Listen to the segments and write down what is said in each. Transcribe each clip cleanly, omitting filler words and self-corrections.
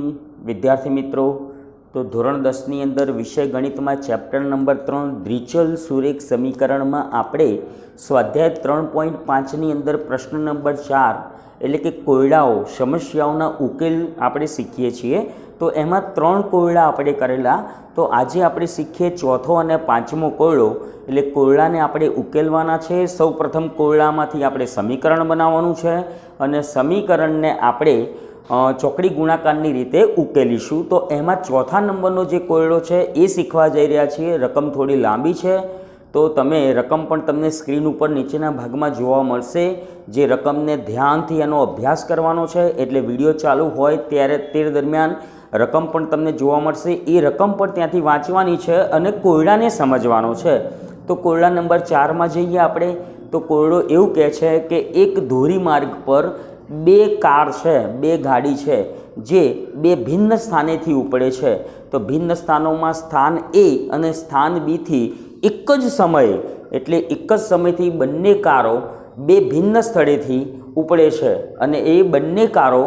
Morning વિદ્યાર્થી મિત્રો। તો ધોરણ 10ની અંદર વિષય ગણિતમાં ચેપ્ટર નંબર 3 દ્વિચલ સુરેખ સમીકરણમાં આપણે સ્વાધ્યાય 3.5ની અંદર પ્રશ્ન નંબર 4 એટલે કે કોયડાઓ સમસ્યાઓના ઉકેલ આપણે શીખીએ છીએ। તો એમાં 3 કોયડા આપણે કરેલા। તો આજે આપણે શીખીએ ચોથો અને પાંચમો કોયડો એટલે કોયડાને આપણે ઉકેલવાના છે। સૌપ્રથમ કોયડામાંથી આપણે સમીકરણ બનાવવાનું છે અને સમીકરણને આપણે ચોકડી ગુણાકારની રીતે ઉકેલીશું। તો એમાં ચોથા નંબરનો જે કોયડો છે એ શીખવા જઈ રહ્યા છીએ। રકમ થોડી લાંબી છે તો તમે રકમ પણ તમને સ્ક્રીન ઉપર નીચેના ભાગમાં જોવા મળશે। જે રકમને ધ્યાનથી એનો અભ્યાસ કરવાનો છે એટલે વિડીયો ચાલુ હોય ત્યારે તે દરમિયાન રકમ પણ તમને જોવા મળશે। એ રકમ પણ ત્યાંથી વાંચવાની છે અને કોયડાને સમજવાનો છે। તો કોયડા નંબર 4માં જઈએ આપણે। તો કોયડો એવું કહે છે કે એક ધોરીમાર્ગ પર બે કાર છે, બે ગાડી છે જે બે ભિન્ન સ્થાનેથી ઉપડે છે। તો ભિન્ન સ્થાનોમાં સ્થાન એ અને સ્થાન બીથી એક જ સમયે એટલે એક જ સમયથી બંને કારો બે ભિન્ન સ્થળેથી ઉપડે છે અને એ બંને કારો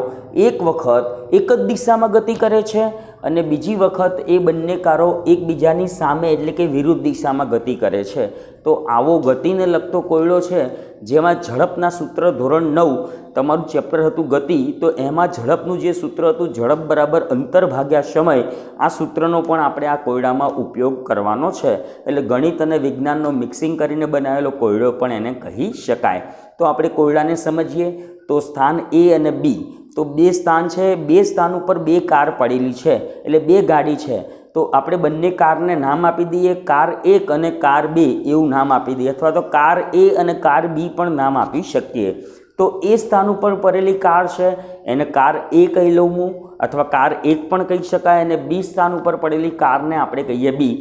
એક વખત એક જ દિશામાં ગતિ કરે છે અને બીજી વખત એ બંને કારો એકબીજાની સામે એટલે કે વિરુદ્ધ દિશામાં ગતિ કરે છે। તો આવો ગતિને લગતો કોયડો છે જેમાં ઝડપના સૂત્ર ધોરણ 9 તમારું ચેપ્ટર હતું ગતિ। તો એમાં ઝડપનું જે સૂત્ર હતું ઝડપ બરાબર અંતર ભાગ્યા સમય, આ સૂત્રનો પણ આપણે આ કોયડામાં ઉપયોગ કરવાનો છે। એટલે ગણિત અને વિજ્ઞાનનો મિક્સિંગ કરીને બનાવેલો કોયડો પણ એને કહી શકાય। તો આપણે કોયડાને સમજીએ। તો સ્થાન એ અને બી, તો બે સ્થાન છે, બે સ્થાન ઉપર બે કાર પડેલી છે એટલે બે ગાડી છે। તો આપણે બંને કારને નામ આપી દઈએ, કાર 1 અને કાર 2 એવું નામ આપી દઈએ, અથવા તો કાર એ અને કાર બી પણ નામ આપી શકીએ। તો એ સ્થાન ઉપર પડેલી કાર છે એને કાર એ કહી લઉં હું, અથવા કાર 1 પણ કહી શકાય, અને બી સ્થાન ઉપર પડેલી કારને આપણે કહીએ બી।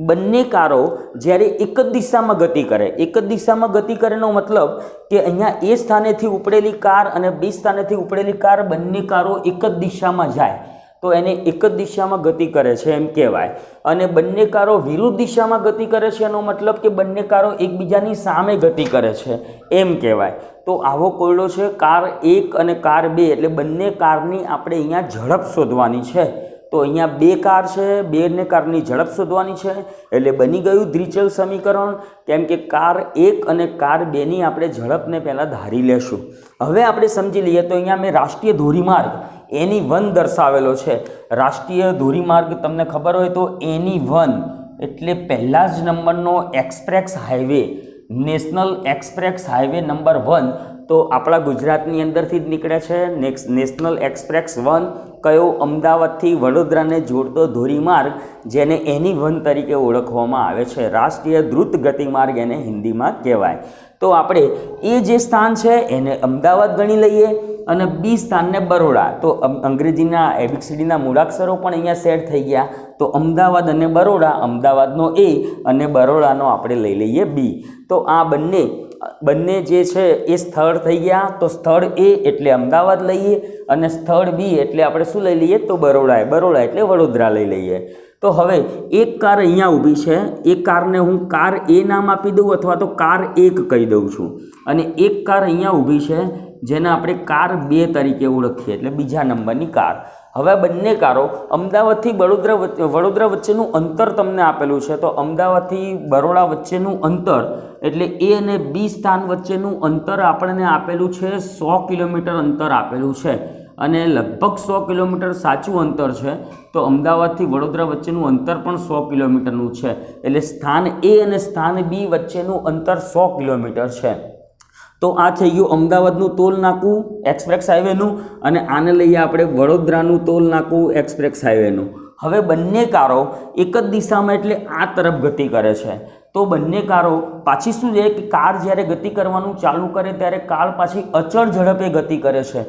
બંને કારો જ્યારે એક જ દિશામાં ગતિ કરે, એક જ દિશામાં ગતિ કરેનો મતલબ કે અહીંયા એ સ્થાનેથી ઉપડેલી કાર અને બી સ્થાનેથી ઉપડેલી કાર બંને કારો એક જ દિશામાં જાય તો એને એક જ દિશામાં ગતિ કરે છે એમ કહેવાય। અને બંને કારો વિરુદ્ધ દિશામાં ગતિ કરે છે એનો મતલબ કે બંને કારો એકબીજાની સામે ગતિ કરે છે એમ કહેવાય। તો આવો કોયડો છે કાર 1 અને કાર 2 એટલે બંને કારની આપણે અહીંયા ઝડપ શોધવાની છે। તો અહીંયા બે કાર છે, બંને કારની ઝડપ શોધવાની છે એટલે બની ગયું દ્વિચલ સમીકરણ, કેમ કે કાર 1 અને કાર 2ની આપણે ઝડપને પહેલાં ધારી લેશું। હવે આપણે સમજી લઈએ। તો અહીંયા મેં રાષ્ટ્રીય ધોરીમાર્ગ NE1 દર્શાવેલો છે। રાષ્ટ્રીય ધોરીમાર્ગ તમને ખબર હોય તો NE1 એટલે પહેલા જ નંબરનો express highway, national express highway number 1 તો આપણા ગુજરાતની અંદરથી જ નીકળે છે। નેશનલ એક્સપ્રેસ 1 કયો? અમદાવાદથી વડોદરાને જોડતો ધોરીમાર્ગ જેને NE1 તરીકે ઓળખવામાં આવે છે। રાષ્ટ્રીય દ્રુત ગતિમાર્ગ એને હિન્દીમાં કહેવાય। તો આપણે એ જે સ્થાન છે એને અમદાવાદ ગણી લઈએ અને બી સ્થાનને બરોડા। તો અંગ્રેજીના ABCDના મૂળાક્ષરો પણ અહીંયા સેટ થઈ ગયા। તો અમદાવાદ અને બરોડા, અમદાવાદનો એ અને બરોડાનો આપણે લઈ લઈએ બી। તો આ બંને જે છે એ સ્થળ થઈ ગયા। તો સ્થળ એ એટલે અમદાવાદ લઈએ અને સ્થળ બી એટલે આપણે શું લઈ લઈએ? તો બરોડા એટલે વડોદરા લઈ લઈએ। તો હવે એક કાર અહીંયા ઊભી છે, એ કારને હું કાર એ નામ આપી દઉં અથવા તો કાર 1 કહી દઉં છું, અને એક કાર અહીંયા ઊભી છે જેને આપણે કાર 2 તરીકે ઓળખીએ એટલે બીજા નંબરની કાર। હવે બંને કારો અમદાવાદથી વડોદરા વચ્ચેનું અંતર તમને આપેલું છે। તો અમદાવાદથી બરોડા વચ્ચેનું અંતર એટલે એ અને બી સ્થાન વચ્ચેનું અંતર આપણને આપેલું છે 100 કિલોમીટર અંતર આપેલું છે અને લગભગ 100 કિલોમીટર સાચું અંતર છે। તો અમદાવાદથી વડોદરા વચ્ચેનું અંતર પણ 100 કિલોમીટરનું છે એટલે સ્થાન એ અને સ્થાન બી વચ્ચેનું અંતર 100 કિલોમીટર છે। તો આ થઈ ગયું અમદાવાદનું ટોલ નાકું એક્સપ્રેસ હાઈવેનું, અને આને લઈએ આપણે વડોદરાનું ટોલ નાકું એક્સપ્રેસ હાઈવેનું। હવે બંને કારો એક જ દિશામાં એટલે આ તરફ ગતિ કરે છે। તો બંને કારો પાછી શું છે કે કાર જ્યારે ગતિ કરવાનું ચાલુ કરે ત્યારે કાર પાછી અચળ ઝડપે ગતિ કરે છે।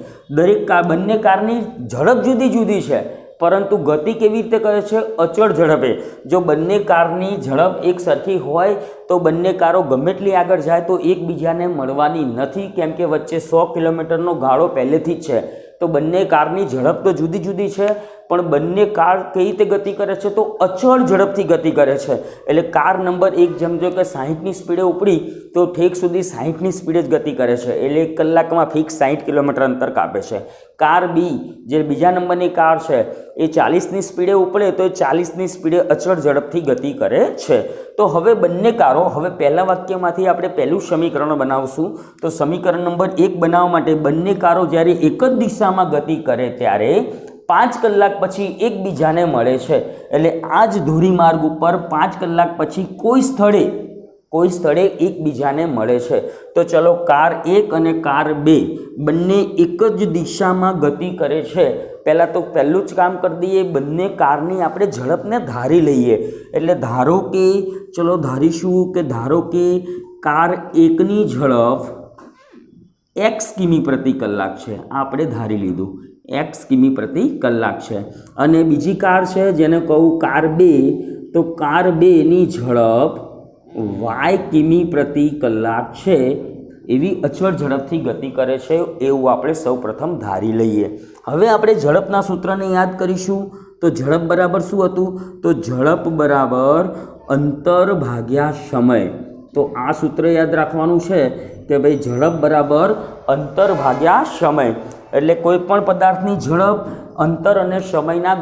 બંને કારની ઝડપ જુદી જુદી છે પરંતુ ગતિ કેવી રીતે કરે છે? અચળ ઝડપે। જો બંને કારની ઝડપ એક સરખી હોય તો બંને કારો ગમે એટલી આગળ જાય તો એકબીજાને મળવાની નથી, કેમ કે વચ્ચે 100 કિલોમીટરનો ગાળો પહેલેથી જ છે। તો બંને કારની ઝડપ તો જુદી જુદી છે પણ બંને કાર કઈ રીતે ગતિ કરે છે તો અચળ ઝડપથી ગતિ કરે છે। એટલે કાર નંબર 1 સમજો કે 60ની સ્પીડે ઉપડી તો ઠેક સુધી 60ની સ્પીડે જ ગતિ કરે છે, એટલે 1 કલાકમાં ફિક્સ 60 કિલોમીટર અંતર કાપે છે। કાર બી જે બીજા નંબરની કાર છે એ 40ની સ્પીડે ઉપડે તો એ 40ની સ્પીડે અચળ ઝડપથી ગતિ કરે છે। તો હવે બંને કારો, હવે પહેલા વાક્યમાંથી આપણે પહેલું સમીકરણ બનાવશું। તો સમીકરણ નંબર 1 બનાવવા માટે બંને કારો જ્યારે એક જ દિશામાં ગતિ કરે ત્યારે 5 કલાક પછી એકબીજાને મળે છે। એટલે આ જ ધોરીમાર્ગ ઉપર 5 કલાક પછી કોઈ સ્થળે એકબીજાને મળે છે। તો ચલો કાર 1 અને કાર 2 બંને એક જ દિશામાં ગતિ કરે છે। પહેલાં તો પહેલું જ કામ કરી દઈએ, બંને કારની આપણે ઝડપને ધારી લઈએ। એટલે ધારો કે ચલો ધારીશું કે ધારો કે કાર 1ની ઝડપ x કિમી પ્રતિ કલાક છે, આ આપણે ધારી લીધું, x કિમી પ્રતિ કલાક છે। અને બીજી કાર છે જેને કહું કાર 2, તો કાર 2ની ઝડપ y કિમી પ્રતિ કલાક છે, એવી અચળ ઝડપથી ગતિ કરે છે એવું આપણે સૌપ્રથમ ધારી લઈએ। હવે આપણે ઝડપના સૂત્રને યાદ કરીશું। તો ઝડપ બરાબર શું હતું? તો ઝડપ બરાબર અંતર ભાગ્યા સમય। તો આ સૂત્ર યાદ રાખવાનું છે કે ભાઈ ઝડપ બરાબર અંતર ભાગ્યા સમય। એટલે કોઈ પણ પદાર્થની ઝડપ અંતર અને સમયના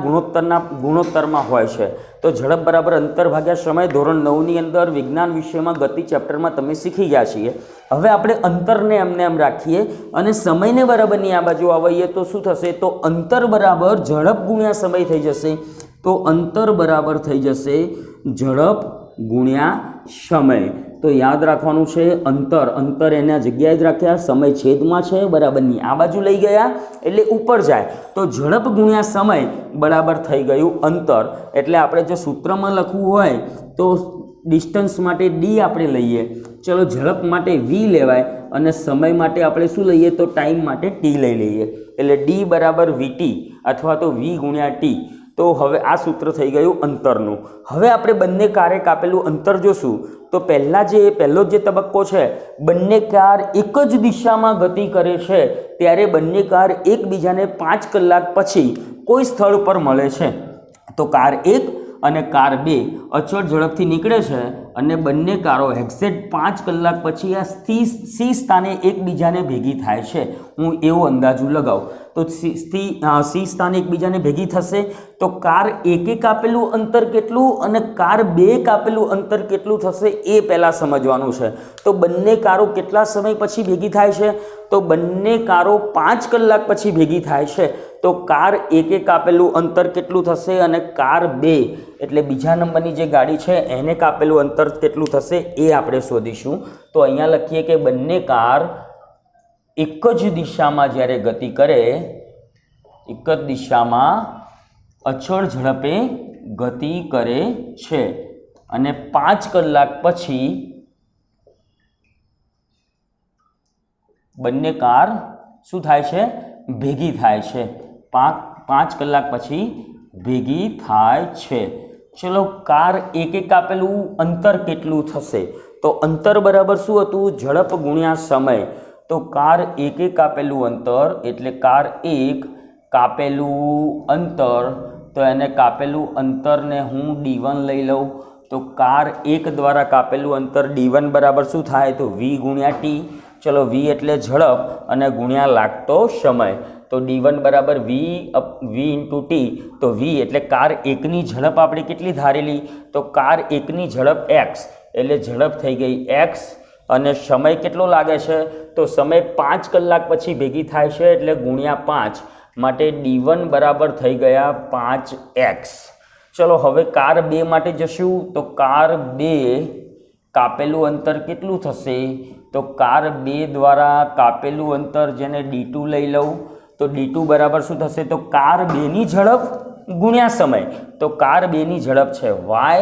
ગુણોત્તરમાં હોય છે। તો ઝડપ બરાબર અંતર ભાગ્યા સમય ધોરણ 9ની અંદર વિજ્ઞાન વિષયમાં ગતિ ચેપ્ટરમાં તમે શીખી ગયા છીએ। હવે આપણે અંતરને એમ રાખીએ અને સમયને બરાબરની આ બાજુ આવીએ તો શું થશે? તો અંતર બરાબર ઝડપ ગુણ્યા સમય થઈ જશે। તો અંતર બરાબર થઈ જશે ઝડપ ગુણ્યા સમય। તો યાદ રાખવાનું છે અંતર એના જગ્યાએ જ રાખ્યા, સમય છેદમાં છે, બરાબરની આ બાજુ લઈ ગયા એટલે ઉપર જાય। તો ઝડપ ગુણ્યા સમય બરાબર થઈ ગયું અંતર। એટલે આપણે જો સૂત્રમાં લખવું હોય તો ડિસ્ટન્સ માટે d આપણે લઈએ, ચલો ઝડપ માટે v લેવાય અને સમય માટે આપણે શું લઈએ? તો ટાઈમ માટે t લઈ લઈએ। એટલે d બરાબર vt અથવા તો v ગુણ્યા t। તો હવે આ સૂત્ર થઈ ગયું અંતરનું। હવે આપણે બંને કારે કાપેલું અંતર જોશું। તો પહેલો જે તબક્કો છે, બંને કાર એક જ દિશામાં ગતિ કરે છે ત્યારે બંને કાર એકબીજાને 5 કલાક પછી કોઈ સ્થળ પર મળે છે। તો કાર 1 અને કાર 2 અચળ ઝડપથી નીકળે છે અને બંને કારો એક્ઝેક્ટ 5 કલાક પછી આ સી સ્થાને એકબીજાને ભેગી થાય છે। હું એવો અંદાજો લગાવું તો સી સ્થાને એકબીજાને ભેગી થશે। તો કાર 1 કાપેલું અંતર કેટલું અને કાર 2 કાપેલું અંતર કેટલું થશે એ પહેલાં સમજવાનું છે। તો બંને કારો કેટલા સમય પછી ભેગી થાય છે? તો બંને કારો 5 કલાક પછી ભેગી થાય છે। તો કાર 1 કાપેલું અંતર કેટલું થશે અને કાર 2 એટલે બીજા નંબરની જે ગાડી છે એને કાપેલું અંતર કેટલું થશે એ આપણે શોધીશું। તો અહીંયા લખીએ કે બંને કાર એક જ દિશામાં જ્યારે ગતિ કરે, એક જ દિશામાં અચળ ઝડપે ગતિ કરે છે અને 5 કલાક પછી બંને કાર શું થાય છે? ભેગી થાય છે। 5 કલાક પછી ભેગી થાય છે। ચલો કાર 1 કાપેલું અંતર કેટલું થશે? તો અંતર બરાબર શું હતું? ઝડપ ગુણ્યા સમય। તો કાર 1 કાપેલું અંતર એટલે કાર 1 કાપેલું અંતર, તો એને કાપેલું અંતરને હું d1 લઈ લઉં। તો કાર 1 દ્વારા કાપેલું અંતર d1 બરાબર શું થાય? તો v ગુણ્યા t। ચલો v એટલે ઝડપ અને ગુણ્યા લાગતો સમય। તો d1 બરાબર v ઇન્ટુ t। તો v એટલે કાર 1ની ઝડપ આપણે કેટલી ધારેલી? તો કાર 1ની ઝડપ x, એટલે ઝડપ થઈ ગઈ x અને સમય કેટલો લાગે છે? તો સમય 5 કલાક પછી ભેગી થાય છે એટલે ગુણ્યા 5, માટે d1 બરાબર થઈ ગયા 5x। ચલો હવે કાર 2 માટે જશું। તો કાર 2 કાપેલું અંતર કેટલું થશે? તો કાર 2 દ્વારા કાપેલું અંતર જેને d2 લઈ લઉં તો d2 બરાબર શું થશે? તો કાર 2ની ઝડપ ગુણ્યા સમય। તો કાર 2ની ઝડપ છે y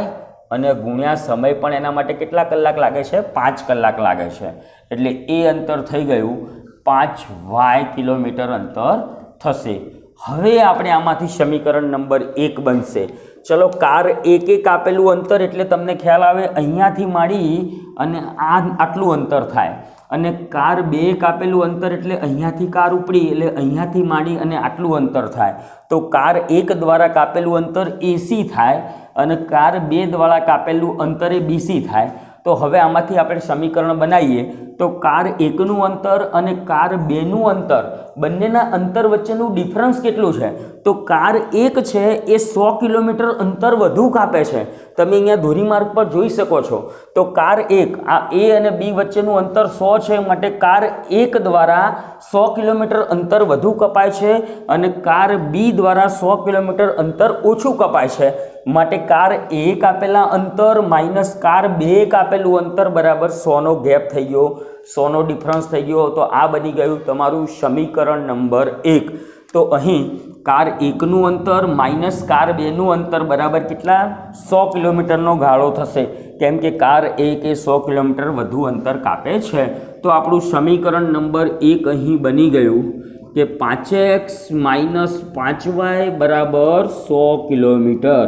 અને ગુણ્યા સમય પણ એના માટે કેટલા કલાક લાગે છે? 5 કલાક લાગે છે। એટલે એ અંતર થઈ ગયું 5y કિલોમીટર અંતર થશે। હવે આપણે આમાંથી સમીકરણ નંબર 1 બનશે। ચલો કાર 1 કાપેલું અંતર એટલે તમને ખ્યાલ આવે અહીંયાથી માંડી અને આટલું અંતર થાય અને કાર 2 કાપેલું અંતર એટલે અહીંયાથી કાર ઉપડી એટલે અહીંયાથી માંડી અને આટલું અંતર થાય, તો કાર 1 દ્વારા કાપેલું અંતર AC થાય અને કાર 2 દ્વારા કાપેલું અંતર એ BC થાય। તો હવે આમાંથી આપણે સમીકરણ બનાવીએ તો કાર 1નું અંતર અને કાર 2નું અંતર બંનેના અંતર વચ્ચેનું ડિફરન્સ કેટલું છે? તો કાર 1 છે એ 100 કિલોમીટર અંતર વધુ કાપે છે, તમે અહીંયા ધોરીમાર્ગ પર જોઈ શકો છો। તો કાર 1 આ A અને B વચ્ચેનું અંતર 100 છે, માટે કાર 1 દ્વારા 100 કિલોમીટર અંતર વધુ કપાય છે અને કાર B દ્વારા 100 કિલોમીટર અંતર ઓછું કપાય છે, માટે કાર A કાપેલા અંતર માઇનસ કાર 2 કાપેલું અંતર બરાબર 100નો ગેપ થઈ ગયો, 100નો ડિફરન્સ થઈ ગયો। તો આ બની ગયું તમારું સમીકરણ નંબર 1। તો અહીં કાર 1નું અંતર માઇનસ કાર 2નું અંતર બરાબર કેટલા? 100 કિલોમીટરનો ગાળો થશે, કેમ કે કાર 1 એ 100 કિલોમીટર વધુ અંતર કાપે છે। તો આપણું સમીકરણ નંબર 1 અહીં બની ગયું કે 5x માઇનસ 5y બરાબર 100 કિલોમીટર।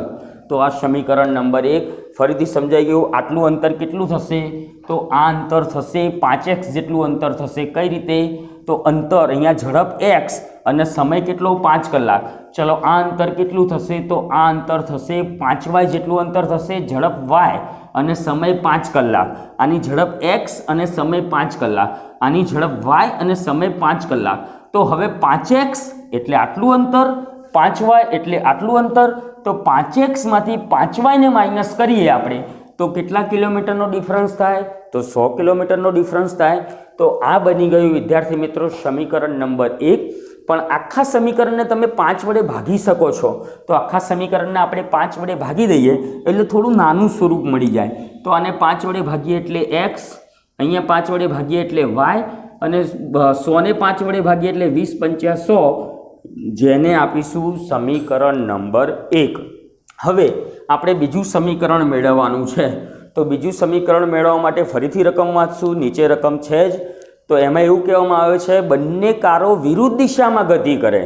તો આ સમીકરણ નંબર 1 ફરીથી સમજાઈ ગયું। આટલું અંતર કેટલું થશે? તો આ અંતર થશે 5x જેટલું અંતર થશે। કઈ રીતે? તો અંતર અહીંયા ઝડપ x અને સમય કેટલો? 5 કલાક। ચલો આ અંતર કેટલું થશે? તો આ અંતર થશે 5y જેટલું અંતર થશે, ઝડપ y અને સમય 5 કલાક। આની ઝડપ x અને સમય 5 કલાક, આની ઝડપ y અને સમય 5 કલાક। તો હવે 5x એટલે આટલું અંતર, 5y એટલે આટલું અંતર, તો 5x માંથી 5y ને માઇનસ કરીએ આપણે તો કેટલા કિલોમીટરનો ડિફરન્સ થાય? તો 100 કિલોમીટરનો ડિફરન્સ થાય। તો આ બની ગયું વિદ્યાર્થી મિત્રો સમીકરણ નંબર 1। પણ આખા સમીકરણને તમે 5 વડે ભાગી શકો છો, તો આખા સમીકરણને આપણે 5 વડે ભાગી દઈએ એટલે થોડું નાનું સ્વરૂપ મળી જાય। તો આને 5 વડે ભાગીએ એટલે x, અહીંયા 5 વડે ભાગીએ એટલે y અને 100 ને 5 વડે ભાગીએ એટલે 20 પંચા 100, જેને આપીશું સમીકરણ નંબર 1। હવે આપણે બીજું સમીકરણ મેળવવાનું છે, તો બીજું સમીકરણ મેળવવા માટે ફરીથી રકમ વાંચશું। નીચે રકમ છે જ, તો એમાં એવું કહેવામાં આવે છે બંને કારો વિરુદ્ધ દિશામાં ગતિ કરે।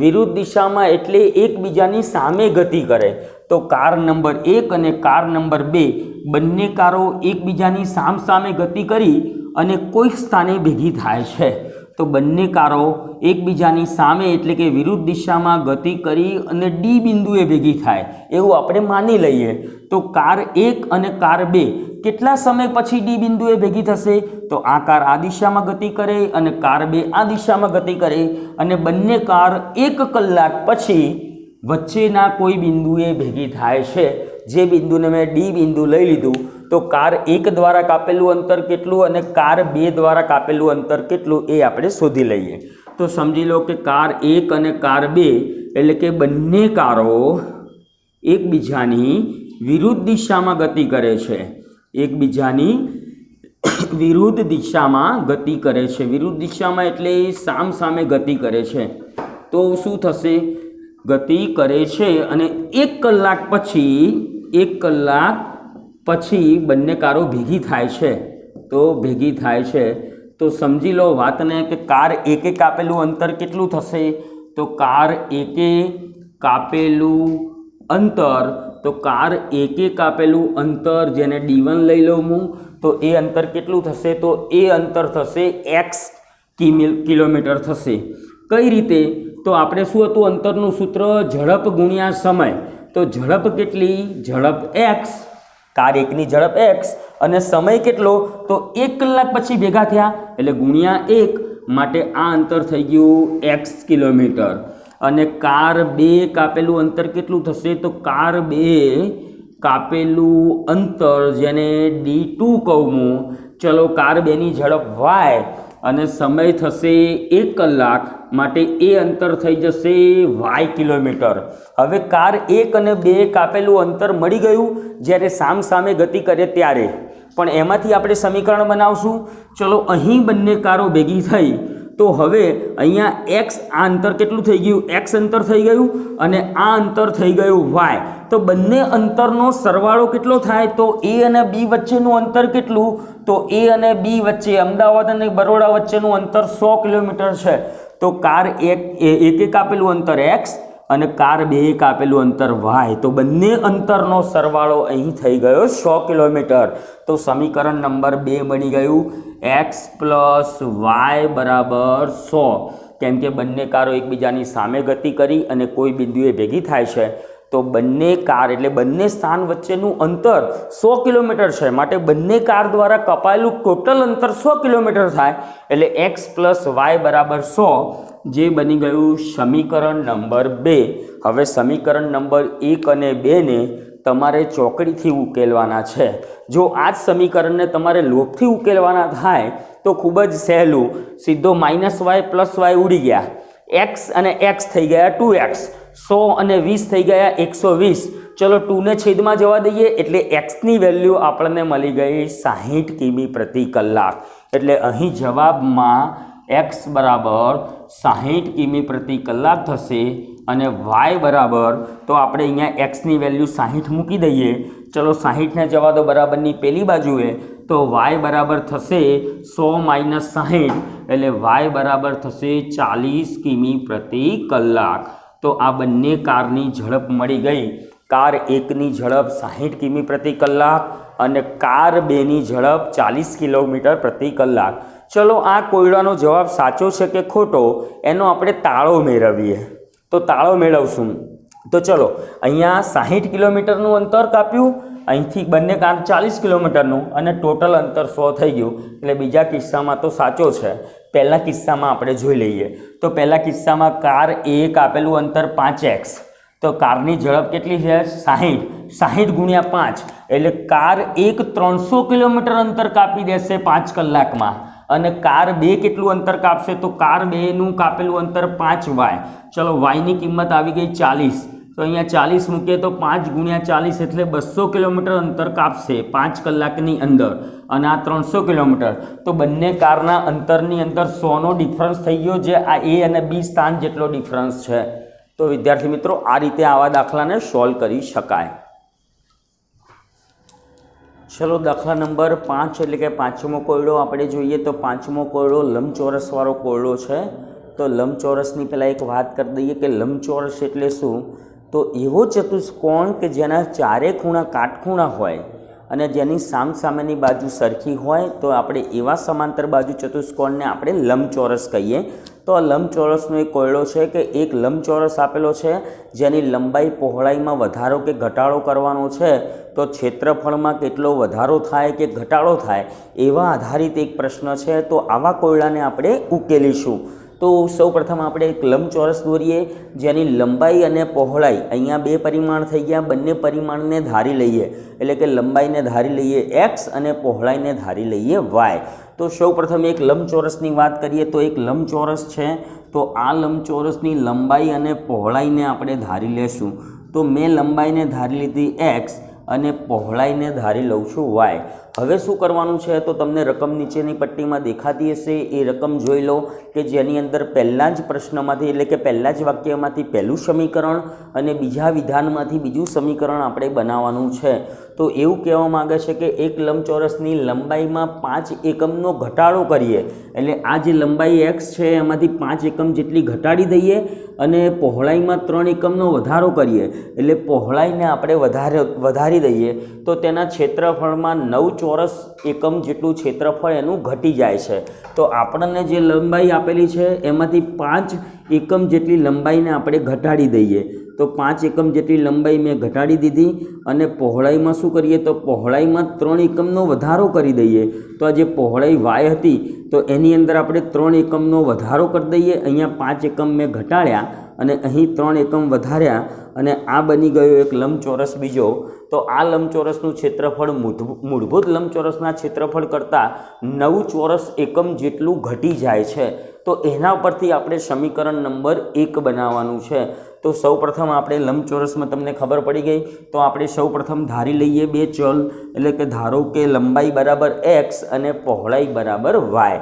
વિરુદ્ધ દિશામાં એટલે એકબીજાની સામે ગતિ કરે। તો કાર નંબર 1 અને કાર નંબર 2 બંને કારો એકબીજાની સામસામે ગતિ કરી અને કોઈક સ્થાને ભેગી થાય છે। તો બંને કારો એકબીજાની સામે એટલે કે વિરુદ્ધ દિશામાં ગતિ કરી અને ડી બિંદુએ ભેગી થાય એવું આપણે માની લઈએ। તો કાર 1 અને કાર 2 કેટલા સમય પછી ડી બિંદુએ ભેગી થશે? તો આ કાર આ દિશામાં ગતિ કરે અને કાર 2 આ દિશામાં ગતિ કરે અને બંને કાર 1 કલાક પછી વચ્ચેના કોઈ બિંદુએ ભેગી થાય છે, જે બિંદુને મેં ડી બિંદુ લઈ લીધું। તો કાર 1 દ્વારા કાપેલું અંતર કેટલું અને કાર 2 દ્વારા કાપેલું અંતર કેટલું એ આપણે શોધી લઈએ। તો સમજી લો કે કાર 1 અને કાર 2 એટલે કે બંને કારો એકબીજાની વિરુદ્ધ દિશામાં ગતિ કરે છે, એકબીજાની વિરુદ્ધ દિશામાં ગતિ કરે છે। વિરુદ્ધ દિશામાં એટલે સામ સામે ગતિ કરે છે। તો શું થશે? ગતિ કરે છે અને 1 કલાક પછી બંને કારો ભેગી થાય છે। તો ભેગી થાય છે તો સમજી લો વાતને કે કાર 1 કાપેલું અંતર કેટલું થશે? તો કાર 1 કાપેલું અંતર, તો કાર 1 કાપેલું અંતર જેને D1 લઈ લઉં હું, તો એ અંતર કેટલું થશે? તો એ અંતર થશે x કિલોમીટર થશે। કઈ રીતે? તો આપણે શું હતું અંતરનું સૂત્ર? ઝડપ ગુણ્યા સમય। તો ઝડપ કેટલી? ઝડપ x, કાર 1ની ઝડપ x અને સમય કેટલો? તો 1 કલાક પછી ભેગા થયા એટલે ગુણ્યા 1, માટે આ અંતર થઈ ગયું x કિલોમીટર। અને કાર 2 કાપેલું અંતર કેટલું થશે? તો કાર 2 કાપેલું અંતર જેને D2 કહું હું, ચલો કાર 2ની ઝડપ y અને સમય થશે 1 કલાક, માટે એ અંતર થઈ જશે y કિલોમીટર। હવે કાર 1 અને 2 કાપેલું અંતર મળી ગયું જ્યારે સામ સામે ગતિ કરે ત્યારે, પણ એમાંથી આપણે સમીકરણ બનાવશું। ચલો અહીં બંને કારો ભેગી થઈ તો હવે અહીંયા x આ અંતર કેટલું થઈ ગયું? x અંતર થઈ ગયું અને આ અંતર થઈ ગયું y। તો બંને અંતરનો સરવાળો કેટલો થાય? તો a અને b વચ્ચેનું અંતર કેટલું? તો a અને b વચ્ચે અમદાવાદ અને બરોડા વચ્ચેનું અંતર 100 કિલોમીટર છે। તો કાર 1 કાપેલું અંતર x અને કાર 2 એક આપેલું અંતર વાય, તો બંને અંતરનો સરવાળો અહીં થઈ ગયો 100 કિલોમીટર. તો સમીકરણ નંબર 2 બની ગયું x + y = 100. કેમ કે બંને કારો એકબીજાની સામે ગતિ કરી અને કોઈ બિંદુએ ભેગી થાય છે, તો બંને કાર એટલે બંને સ્થાન વચ્ચેનું અંતર 100 કિલોમીટર છે, માટે બંને કાર દ્વારા કપાયેલું ટોટલ અંતર 100 કિલોમીટર થાય. એટલે x + y = 100, જે બની ગયું સમીકરણ નંબર 2. હવે સમીકરણ નંબર 1 અને 2 ને તમારે ચોકડીથી ઉકેલવાના છે. જો આ જ સમીકરણને તમારે લોભથી ઉકેલવાના થાય તો ખૂબ જ સહેલું, સીધો -y + y ઉડી ગયા, x અને x થઈ ગયા 2x, 100 અને 20 થઈ ગયા 120. ચલો 2 ને છેદમાં જવા દઈએ એટલે xની વેલ્યુ આપણને મળી ગઈ 60 કિમી પ્રતિ કલાક. એટલે અહીં જવાબમાં x બરાબર 60 કિમી પ્રતિ કલાક થશે અને y બરાબર, તો આપણે અહીંયા xની વેલ્યુ 60 મૂકી દઈએ. ચલો 60 ને જવા દો બરાબરની પેલી બાજુએ, તો y બરાબર થશે 100 - 60, એટલે y બરાબર થશે 40 કિમી પ્રતિ કલાક. તો આ બંને કારની ઝડપ મળી ગઈ. કાર 1ની ઝડપ 60 કિમી પ્રતિ કલાક અને કાર 2ની ઝડપ 40 કિલોમીટર પ્રતિ કલાક. ચલો આ કોયડાનો જવાબ સાચો છે કે ખોટો એનો આપણે તાળો મેળવીએ. તો તાળો મેળવશું. તો ચલો અહીંયા 60 કિલોમીટરનું અંતર કાપ્યું, અહીંથી બંને કાર 40 કિલોમીટરનું અને ટોટલ અંતર 100 થઈ ગયું. એટલે બીજા કિસ્સામાં તો સાચો છે. પહેલા કિસ્સામાં આપણે જોઈ લઈએ. તો પહેલા કિસ્સામાં કાર 1 આપેલું અંતર 5x, તો કારની ઝડપ કેટલી છે 60, 60 × 5 એટલે કાર 1 300 કિલોમીટર અંતર કાપી દેશે 5 કલાકમાં. અને કાર 2 કેટલું અંતર કાપશે, તો કાર 2નું કાપેલું અંતર 5y. ચલો yની કિંમત આવી ગઈ 40, તો અહીંયા 40 મૂકીએ તો 5 × 40 એટલે 200 કિલોમીટર અંતર કાપશે 5 કલાકની અંદર. અને આ 300 કિલોમીટર, તો બંને કારના અંતરની અંદર 100નો ડિફરન્સ થઈ ગયો, જે આ A અને B સ્થાન જેટલો ડિફરન્સ છે. તો વિદ્યાર્થી મિત્રો આ રીતે આવા દાખલાને સોલ્વ કરી શકાય. ચલો દાખલા નંબર 5 એટલે કે 5મો કોયડો આપણે જોઈએ. તો 5મો કોયડો લંબચોરસવાળો કોયડો છે. તો લંબચોરસની પહેલાં એક વાત કરી દઈએ કે લંબચોરસ એટલે શું. તો એવો ચતુષ્કોણ કે જેના ચારે ખૂણા કાટખૂણા હોય અને જેની સામસામેની બાજુ સરખી હોય, તો આપણે એવા સમાંતર બાજુ ચતુષ્કોણને આપણે લંબચોરસ કહીએ. તો આ લંબચોરસનો એક કોયડો છે કે એક લંબચોરસ આપેલો છે જેની લંબાઈ પહોળાઈમાં વધારો કે ઘટાડો કરવાનો છે. તો ક્ષેત્રફળમાં કેટલો વધારો થાય કે ઘટાડો થાય એવા આધારિત એક પ્રશ્ન છે. તો આવા કોયડાને આપણે ઉકેલીશું. તો સૌપ્રથમ આપણે એક લંબચોરસ દોરીએ જેની લંબાઈ અને પહોળાઈ અહીંયા 2 પરિમાણ થઈ ગયા. બંને પરિમાણને ધારી લઈએ, એટલે કે લંબાઈને ધારી લઈએ x અને પહોળાઈને ધારી લઈએ y. તો સૌપ્રથમ એક લંબચોરસની વાત કરીએ. તો એક લંબચોરસ છે, તો આ લંબચોરસની લંબાઈ અને પહોળાઈને આપણે ધારી લેશું. તો મેં લંબાઈને ધારી લીધી x અને પહોળાઈને ધારી લઉં છું y. હવે શું કરવાનું છે, તો તમને રકમ નીચેની પટ્ટીમાં દેખાતી હશે, એ રકમ જોઈ લો કે જેની અંદર પહેલાં જ પ્રશ્નમાંથી એટલે કે પહેલાં જ વાક્યમાંથી પહેલું સમીકરણ અને બીજા વિધાનમાંથી બીજું સમીકરણ આપણે બનાવવાનું છે. તો એવું કહેવા માગે છે કે એક લંબચોરસની લંબાઈમાં 5 એકમનો ઘટાડો કરીએ, એટલે આ જે લંબાઈ x છે એમાંથી 5 એકમ જેટલી ઘટાડી દઈએ અને પહોળાઈમાં 3 એકમનો વધારો કરીએ, એટલે પહોળાઈને આપણે વધારી દઈએ, તો તેના ક્ષેત્રફળમાં 9 ચોરસ એકમ જેટલું ક્ષેત્રફળ એનું ઘટી જાય છે. તો આપણને જે લંબાઈ આપેલી છે એમાંથી 5 એકમ જેટલી લંબાઈને આપણે ઘટાડી દઈએ. તો 5 એકમ જેટલી લંબાઈ મેં ઘટાડી દીધી અને પહોળાઈમાં શું કરીએ, તો પહોળાઈમાં 3 એકમનો વધારો કરી દઈએ. તો આ જે પહોળાઈ y હતી તો એની અંદર આપણે 3 એકમનો વધારો કરી દઈએ. અહીંયા 5 એકમ મેં ઘટાડ્યા અને અહીં 3 એકમ વધાર્યા અને આ બની ગયો એક લંબચોરસ બીજો. તો આ લંબચોરસનું ક્ષેત્રફળ મૂળભૂત લંબચોરસના ક્ષેત્રફળ કરતાં 9 ચોરસ એકમ જેટલું ઘટી જાય છે. તો એના પરથી આપણે સમીકરણ નંબર 1 બનાવવાનું છે. તો સૌપ્રથમ આપણે લંબચોરસમાં તમને ખબર પડી ગઈ. તો આપણે સૌપ્રથમ ધારી લઈએ 2 ચલ, એટલે કે ધારો કે લંબાઈ બરાબર x અને પહોળાઈ બરાબર y.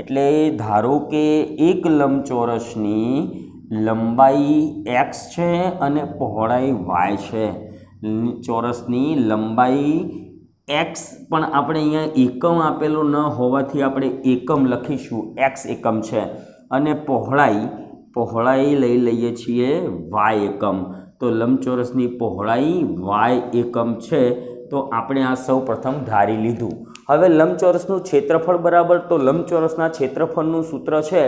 એટલે ધારો કે એક લંબચોરસની લંબાઈ x છે અને પહોળાઈ y છે. ચોરસની લંબાઈ x પણ આપણે અહીંયા એકમ આપેલો ન હોવાથી આપણે એકમ લખીશું, x એકમ છે, અને પહોળાઈ પહોળાઈ લઈ લઈએ છીએ વાય એકમ, તો લંબચોરસની પહોળાઈ વાય એકમ છે, તો આપણે આ સૌ પ્રથમ ધારી લીધું. હવે લંબચોરસનું ક્ષેત્રફળ બરાબર, તો લંબચોરસના ક્ષેત્રફળનું સૂત્ર છે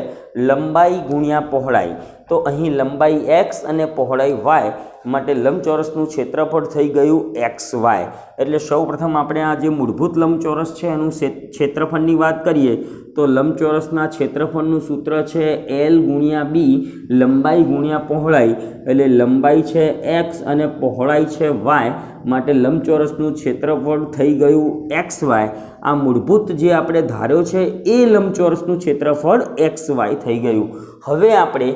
લંબાઈ ગુણ્યા પહોળાઈ. તો અહીં લંબાઈ x અને પહોળાઈ y, માટે લંબચોરસનું ક્ષેત્રફળ થઈ ગયું xy. એટલે સૌપ્રથમ આપણે આ જે મૂળભૂત લંબચોરસ છે એનું ક્ષેત્રફળની વાત કરીએ તો લંબચોરસના ક્ષેત્રફળનું સૂત્ર છે l ગુણ્યા b, લંબાઈ ગુણ્યા પહોળાઈ. એટલે લંબાઈ છે x અને પહોળાઈ છે y, માટે લંબચોરસનું ક્ષેત્રફળ થઈ ગયું xy. આ મૂળભૂત જે આપણે ધાર્યો છે એ લંબચોરસનું ક્ષેત્રફળ xy થઈ ગયું. હવે આપણે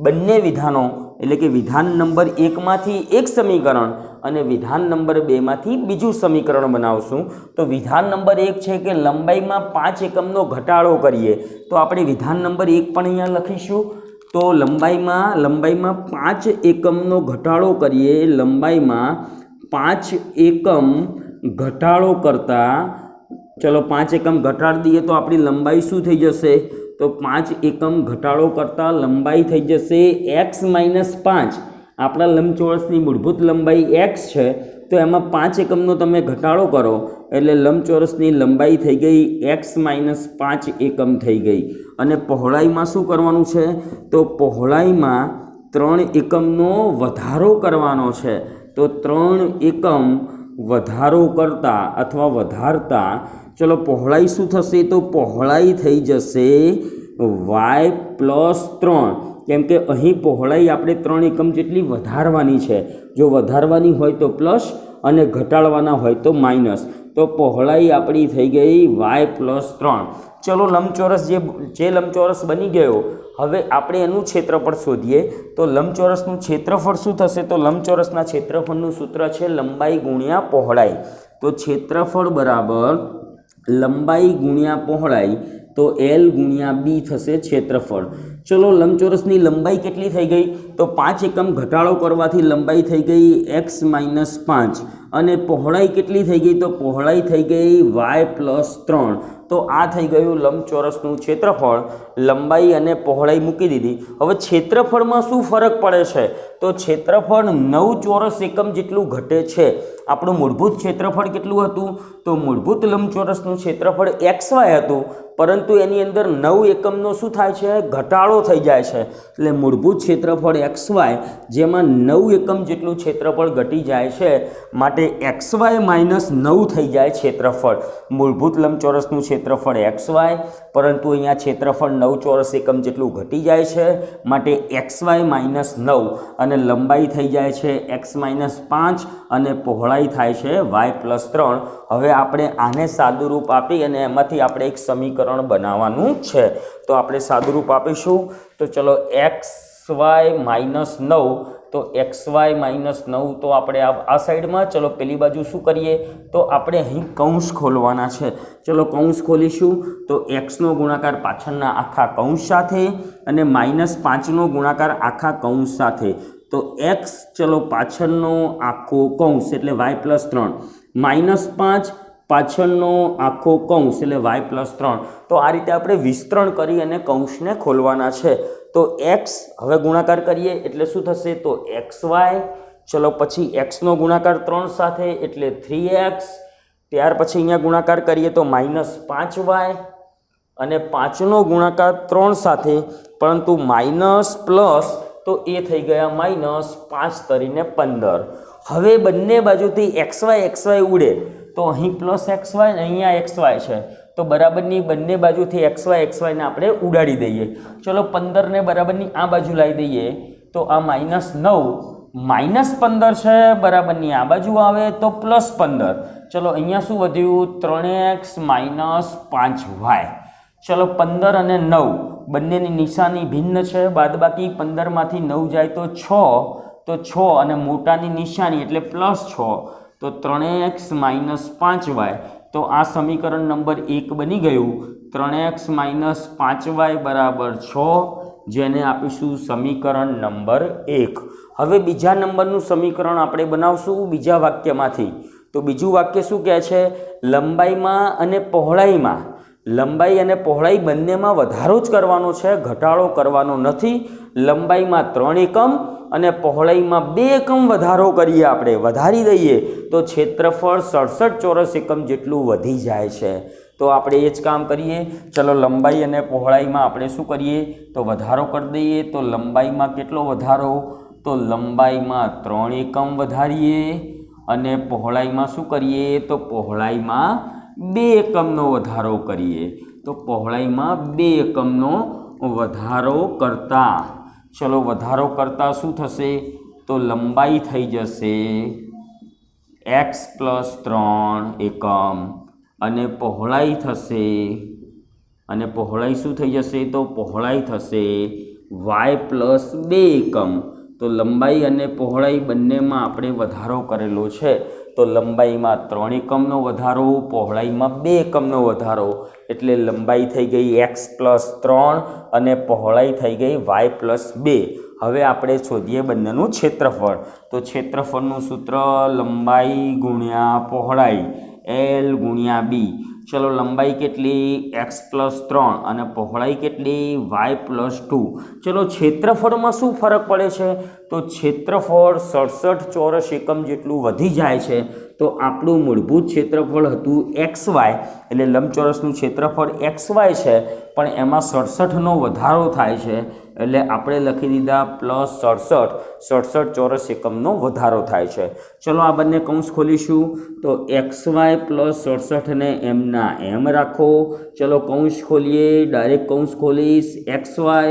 બંને વિધાનો એટલે કે વિધાન નંબર 1માંથી એક સમીકરણ અને વિધાન નંબર 2માંથી બીજું સમીકરણ બનાવશું. તો વિધાન નંબર 1 છે કે લંબાઈમાં 5 એકમનો ઘટાડો કરીએ, તો આપણે વિધાન નંબર 1 પણ અહીંયા લખીશું. તો લંબાઈમાં 5 એકમનો ઘટાડો કરીએ, લંબાઈમાં 5 એકમ ઘટાડો કરતાં, ચલો 5 એકમ ઘટાડી દઈએ તો આપણી લંબાઈ શું થઈ જશે? તો 5 એકમ ઘટાડો કરતાં લંબાઈ થઈ જશે x - 5. આપણા લંબચોરસની મૂળભૂત લંબાઈ x છે, તો એમાં 5 એકમનો તમે ઘટાડો કરો એટલે લંબચોરસની લંબાઈ થઈ ગઈ x - 5 એકમ થઈ ગઈ. અને પહોળાઈમાં શું કરવાનું છે? તો પહોળાઈમાં 3 એકમનો વધારો કરવાનો છે. તો 3 એકમ વધારો કરતા અથવા વધારતા, ચલો પહોળાઈ શું થશે? તો પહોળાઈ થઈ જશે y + 3, કેમ કે અહીં પહોળાઈ આપણે 3 એકમ જેટલી વધારવાની છે. જો વધારવાની હોય તો પ્લસ અને ઘટાડવાના હોય તો માઇનસ. તો પહોળાઈ આપણી થઈ ગઈ y + 3. ચલો લંબચોરસ જે લંબચોરસ બની ગયો, હવે આપણે એનું ક્ષેત્રફળ શોધીએ. તો લંબચોરસનું ક્ષેત્રફળ શું થશે? તો લંબચોરસના ક્ષેત્રફળનું સૂત્ર છે લંબાઈ ગુણ્યા પહોળાઈ. તો ક્ષેત્રફળ બરાબર લંબાઈ ગુણ્યા પહોળાઈ, તો l ગુણ્યા b થશે ક્ષેત્રફળ. ચલો લંબચોરસની લંબાઈ કેટલી થઈ ગઈ? તો 5 એકમ ઘટાડો કરવાથી લંબાઈ થઈ ગઈ x - 5. અને પહોળાઈ કેટલી થઈ ગઈ? તો પહોળાઈ થઈ ગઈ y + 3. તો આ થઈ ગયું લંબચોરસનું ક્ષેત્રફળ. લંબાઈ અને પહોળાઈ મૂકી દીધી. હવે ક્ષેત્રફળમાં શું ફરક પડે છે? તો ક્ષેત્રફળ 9 ચોરસ એકમ જેટલું ઘટે છે. આપણું મૂળભૂત ક્ષેત્રફળ કેટલું હતું? તો મૂળભૂત લંબચોરસનું ક્ષેત્રફળ xy હતું, પરંતુ એની અંદર 9 એકમનો શું થાય છે? ઘટાડો થઈ જાય છે. એટલે મૂળભૂત ક્ષેત્રફળ xy, જેમાં 9 એકમ જેટલું ક્ષેત્રફળ ઘટી જાય છે, માટે xy - 9 થઈ જાય ક્ષેત્રફળ. મૂળભૂત લંબચોરસનું ક્ષેત્રફળ xy, પરંતુ અહીંયા ક્ષેત્રફળ 9 ચોરસ એકમ જેટલું ઘટી જાય છે, માટે xy - 9, અને લંબાઈ થઈ જાય છે x - 5 અને પહોળાઈ થાય છે y + 3. હવે આપણે આને સાદુરૂપ આપી અને એમાંથી આપણે એક સમીકરણ બનાવવાનું છે. તો આપણે સાદુરૂપ આપીશું. તો ચલો xy - 9, તો xy - 9, તો આપણે આ સાઈડમાં, ચલો પેલી બાજુ શું કરીએ? તો આપણે અહીં કૌંસ ખોલવાના છે. ચલો કૌંસ ખોલીશું. તો xનો ગુણાકાર પાછળના આખા કૌંસ સાથે અને -5નો ગુણાકાર આખા કૌંસ સાથે. તો x, ચલો પાછળનો આખો કૌંસ એટલે y + 3, -5 પાછળનો આખો કૌંસ એટલે y + 3. તો આ રીતે આપણે વિસ્તરણ કરી અને કૌંસને ખોલવાના છે. તો x હવે ગુણાકાર કરીએ એટલે શું થશે? તો xy, ચલો પછી xનો ગુણાકાર 3 સાથે એટલે 3x, ત્યાર પછી અહીંયા ગુણાકાર કરીએ તો -5y, અને 5નો ગુણાકાર 3 સાથે, પરંતુ માઇનસ પ્લસ, તો એ થઈ ગયા -5 તરીને 15. હવે બંને બાજુથી xy ઉડે, તો અહીં +xy અને અહીંયા xy છે, તો બરાબરની બંને બાજુથી xy ને આપણે ઉડાડી દઈએ. ચલો 15 ને બરાબરની આ બાજુ લાવી દઈએ, તો આ -9 -15 છે, બરાબરની આ બાજુ આવે તો +15. ચલો અહીંયા શું વધ્યું? 3x - 5y. ચલો 15 અને 9 બંનેની નિશાની ભિન્ન છે, બાદબાકી 15માંથી 9 જાય તો 6, તો 6 અને મોટાની નિશાની એટલે +6, તો 3x - 5y. તો આ સમીકરણ નંબર 1 બની ગયું. 3x - 5y = 6, જેને આપીશું સમીકરણ નંબર 1. હવે બીજા નંબરનું સમીકરણ આપણે બનાવશું બીજા વાક્યમાંથી. તો બીજું વાક્ય શું કહે છે? લંબાઈમાં અને પહોળાઈમાં લંબાઈ અને પહોળાઈ બંનેમાં વધારો જ કરવાનો છે, ઘટાડો કરવાનો નથી. લંબાઈમાં 3 એકમ અને પહોળાઈમાં 2 એકમ વધારો કરીએ, આપણે વધારી દઈએ તો ક્ષેત્રફળ 67 ચોરસ એકમ જેટલું વધી જાય છે. તો આપણે એ જ કામ કરીએ. ચલો લંબાઈ અને પહોળાઈમાં આપણે શું કરીએ તો વધારો કરી દઈએ. તો લંબાઈમાં કેટલો વધારો? તો લંબાઈમાં 3 એકમ વધારીએ અને પહોળાઈમાં શું કરીએ તો પહોળાઈમાં 2 એકમનો વધારો કરીએ. તો પહોળાઈમાં 2 એકમનો વધારો કરતા, ચલો વધારો કરતા શું થશે? તો લંબાઈ થઈ જશે x + 3 એકમ અને પહોળાઈ થશે, અને પહોળાઈ શું થઈ જશે? તો પહોળાઈ થશે y + 2 એકમ. તો લંબાઈ અને પહોળાઈ બંનેમાં આપણે વધારો કરેલો છે. તો લંબાઈમાં 3 એકમનો વધારો, પહોળાઈમાં 2 એકમનો વધારો, એટલે લંબાઈ થઈ ગઈ x + 3 અને પહોળાઈ થઈ ગઈ y + 2. હવે આપણે શોધીએ બંનેનું ક્ષેત્રફળ. તો ક્ષેત્રફળનું સૂત્ર લંબાઈ ગુણ્યા પહોળાઈ L ગુણ્યા B. ચલો લંબાઈ કેટલી? x + 3 અને પહોળાઈ કેટલી? y + 2. ચલો ક્ષેત્રફળમાં શું ફરક પડે છે? તો ક્ષેત્રફળ 67 ચોરસ એકમ જેટલું વધી જાય છે. તો આપણું મૂળભૂત ક્ષેત્રફળ હતું xy, એટલે લંબચોરસનું ક્ષેત્રફળ xy છે, પણ એમાં 67નો વધારો થાય છે, એટલે આપણે લખી દીધા +67 ચોરસ એકમનો વધારો થાય છે. ચલો આ બંને કૌંસ ખોલીશું. તો xy + 67 ને એમના એમ રાખો. ચલો કૌંસ ખોલીએ, ડાયરેક્ટ કૌંસ ખોલીશ. xy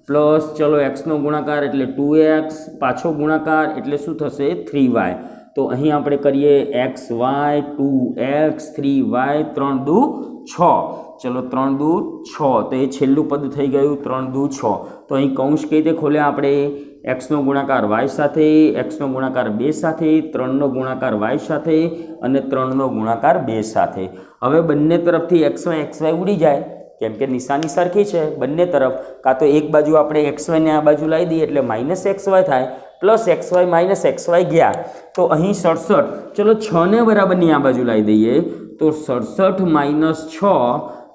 પ્લસ ચલો એક્સનો ગુણાકાર એટલે 2x, પાછો ગુણાકાર એટલે શું થશે? 3y. તો અહીં આપણે કરીએ xy 2x 3y 3 દુ 6. ચલો 3 દુ 6, તો એ છેલ્લું પદ થઈ ગયું 3 દુ 6. તો અહીં કૌંસ કઈ રીતે ખોલ્યા આપણે? એક્સનો ગુણાકાર y સાથે, એક્સનો ગુણાકાર 2 સાથે, 3નો ગુણાકાર y સાથે અને 3નો ગુણાકાર 2 સાથે. હવે બંને તરફથી xy ઉડી જાય, કેમ કે નિશાની સરખી છે બંને તરફ. કાં તો એક બાજુ આપણે xy ને આ બાજુ લાવી દઈએ એટલે -xy થાય, +xy -xy ગયા. તો અહીં 67, ચલો 6 ને બરાબરની આ બાજુ લાવી દઈએ તો 67 - 6,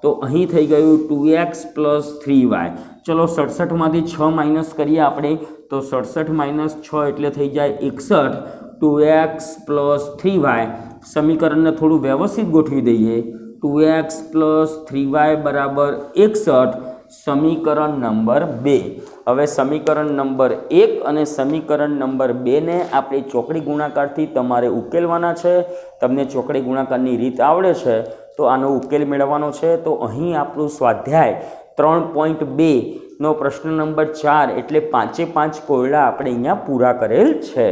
તો અહીં થઈ ગયું 2x + 3y. ચલો 67માંથી 6 માઇનસ કરીએ આપણે, તો 67 - 6 એટલે થઈ જાય 61. 2x + 3y. સમીકરણને થોડું વ્યવસ્થિત ગોઠવી દઈએ. 2x + 3y = 61. સમીકરણ નંબર 2. હવે સમીકરણ નંબર 1 અને સમીકરણ નંબર 2 ને આપણે ચોકડી ગુણાકારથી તમારે ઉકેલવાના છે. તમને ચોકડી ગુણાકારની રીત આવડે છે તો આનો ઉકેલ મેળવવાનો છે. તો અહીં આપણું સ્વાધ્યાય 3.2 નો પ્રશ્ન નંબર 4 એટલે 5 કોયડા આપણે અહીંયા પૂરા કરેલ છે.